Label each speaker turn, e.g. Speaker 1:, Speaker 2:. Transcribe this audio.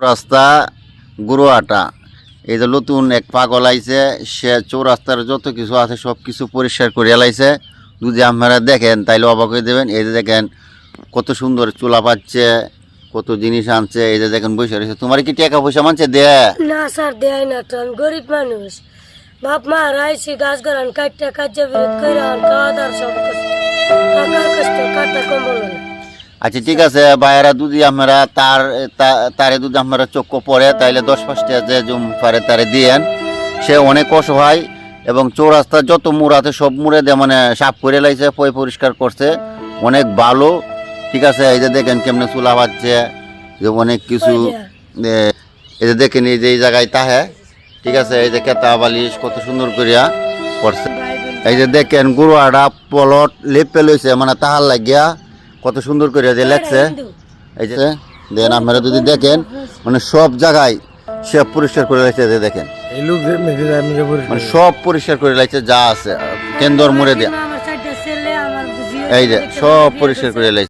Speaker 1: রাস্তা গুরুয়াটা এই যে নতুন এক পাগল আইছে, সে চৌরাস্তার যত কিছু আছে সব কিছু পরিষ্কার করে এলাইছে। যদি আপনারা দেখেন তাইলে অবাক হয়ে দেবেন। এই যে দেখেন কত সুন্দর চুলা পাচ্ছে, কত জিনিস আনছে। এই যে দেখেন বসে রয়েছে। তোমার কি টাকা পয়সা মানছে দে?
Speaker 2: না স্যার, দেয় না তো। আমি গরিব মানুষ, বাপ মা রাইছি গাছ গাড়ান কাটটা কাজে বিরোধ করে খাওয়া দাওয়ার সব কষ্ট, টাকার কষ্ট, কাটা কম্বল না।
Speaker 1: আচ্ছা ঠিক আছে ভাইয়েরা, যদি আপনারা তারে যদি আপনারা চোখ পড়ে তাইলে 10-5 যে জুম পারে তারে দিয়েন। সে অনেক অসহায় এবং চৌরাস্তার যত মুড় আছে সব মুড়ে দিয়ে মানে সাফ করে লাইছে, পরিষ্কার করছে, অনেক ভালো। ঠিক আছে, এই যে দেখেন কেমনে চুলা বাজছে, যে অনেক কিছু। এই যে দেখেন এই যে এই জায়গায় তাহে, ঠিক আছে, এই যে কেতা বালিশ কত সুন্দর করিয়া করছে। এই যে দেখেন গুরুয়াটা পলট লেপে লইছে, মানে তাহার লাগিয়া কত সুন্দর করে যে লেখছে। এই যে দেন আপনারা যদি দেখেন মানে সব জায়গায় সে পরিষ্কার করে লাগছে। দেখেন মানে সব পরিষ্কার করে লাগছে যা আছে কেন্দ্র মোড়ে দেয়া, এই যে সব পরিষ্কার করে লাগছে।